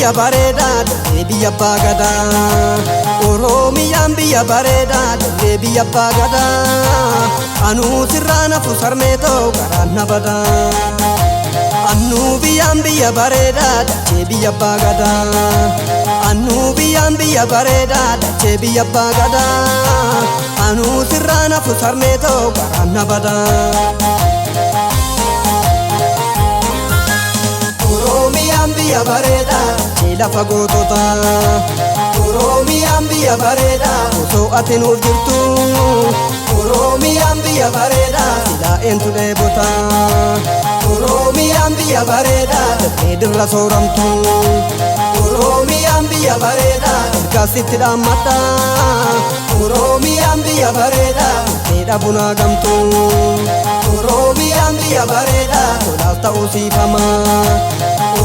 biyya bareedaa dirree biyya abbaa gadaa. Oromiyaan biyya bareedaa dirree biyya abbaa gadaa. Anuu sirraa nafu sarmeetoo garaan na badaa. Anuu biyyaan biyya bareedaa dachee biyya abbaa gadaa. Anuu biyyaan biyya bareedaa dachee biyya abbaa gadaa. Anuu sirraa nafu sarmeetoo garaan na badaa. Oromiyaan biyya bareedaa dachee lafa goototaa. Oromiyaan biyya bareedaa osoo ati nuuf jirtu. Oromiyaan biyya bareedaa silaa eentu dheebotaa. Oromiyaan biyya bareedaa dirree dirra sooramtu. Oromiyaan biyya bareedaa ergaasitti dhaammadha. Oromiyaan biyya bareedaa dheedha bunaa gamtu. Oromiyaan biyya bareedaa tolaas ta'uu siifama.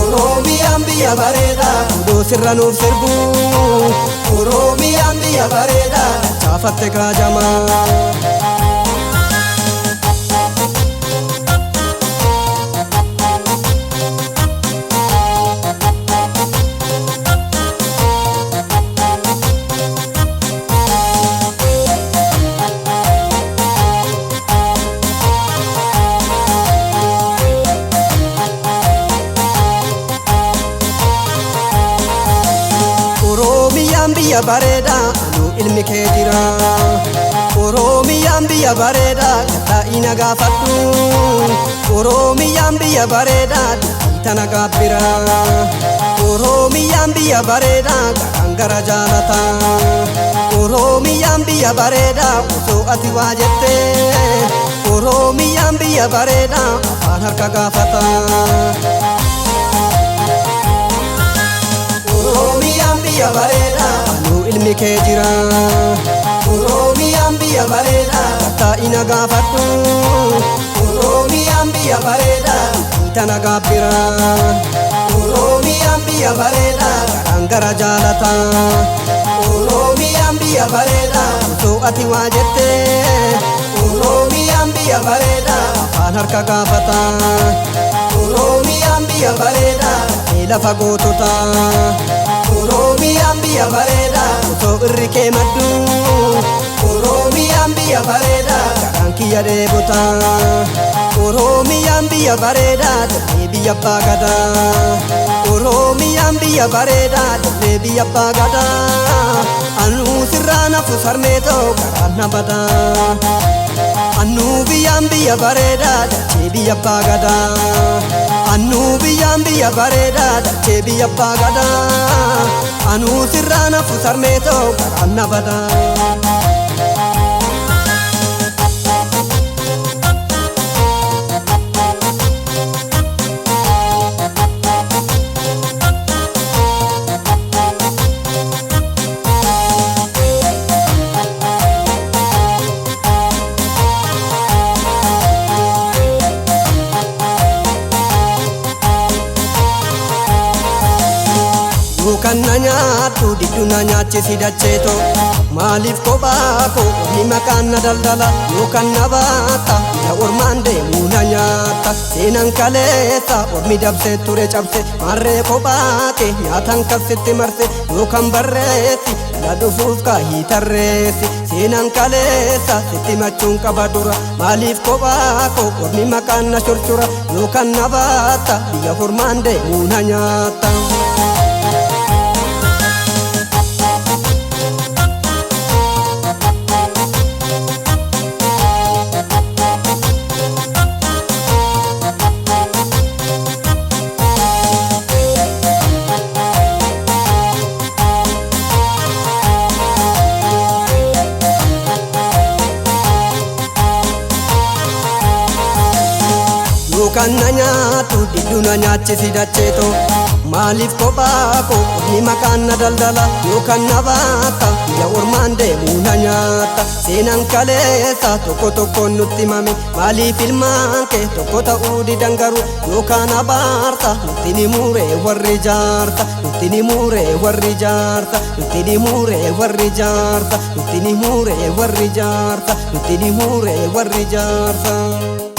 Oromiyaan biyya bareedaa odoo sirra nuuf sirbu. Oromiyaan biyya bareedaa chaafatte kaajama. Oromiyaan biyya bareedaa anuu ilmi kee jira. Oromiyaan biyya bareedaa gadhaa'ii na gaafadhu. Oromiyaan biyya bareedaa dhiita na gaabbira. Oromiyaan biyya bareedaa garaan gara jaalata. Oromiyaan biyya bareedaa osoo ati waa jette. Oromiyaan biyya bareedaa afaan harka gaafata. Oromiyaan biyya bareedaa anuu ilmi kee jira. Oromiyaan biyya bareedaa gadhaa'ii na gaafadhu. Oromiyaan biyya bareedaa dhiita na gaabbira. Oromiyaan biyya bareedaa garaan gara jaalata. Oromiyaan biyya bareedaa osoo ati waa jette. Oromiyaan biyya bareedaa afaan harka gaafata. Oromiyaan biyya bareedaa lafa goototaa. Oromiyaan biyya bareedaa osoo irri kee maddu. Oromiyaan biyya bareedaa garaan kiyya dheebotaa. Oromiyaan biyya bareedaa dirree biyya abbaa gadaa. Oromiyaan biyya bareedaa dirree biyya abbaa gadaa. Anuu sirraa nafu sarmeetoo garaan na badaa. Anuu biyyaan biyya bareedaa dachee biyya abbaa gadaa. Anuu biyyaan biyya bareedaa dachee biyya abbaa gadaa. Anuu sirraa nafu sarmeetoo garaan na badaa. Yookaan na nyaadhu diddu na nyaachisi dacheeto. Maaliif kophaa koo ni maqaan na daldala. Yookaan na baata na ormaan deemuu na nyaata. Seenaan kaleessa ormi dabsee ture cabse. Marree kophaa kee nyaatan kabsitti marse. Yookaan barreessi na dhufuuf kaahii tarreessi. Seenaan kaleessa sitti machuun qaba dura. Maaliif kophaa koo ormi maqaan na shorshora. Yookaan na baata biyya ormaan deemuu na nyaata. Yookaan na nyaadhu diddu na nyaachisi dacheeto. Maaliif kophaa koo ni maqaan na daldala. Yookaan na baata biyya ormaan deemuu na nyaata. Seenaan kaleessa tokko tokkoon nutti himame. Maaliif ilmaan kee tokko ta'uu didan garuu. Yookaan abaarsa nutti ni muuree warri jaarsa. Nutti ni muuree warri jaarsa. Nutti ni muuree warri jaarsa. Nutti ni muuree warri jaarsa. Nutti ni muuree warri jaarsa.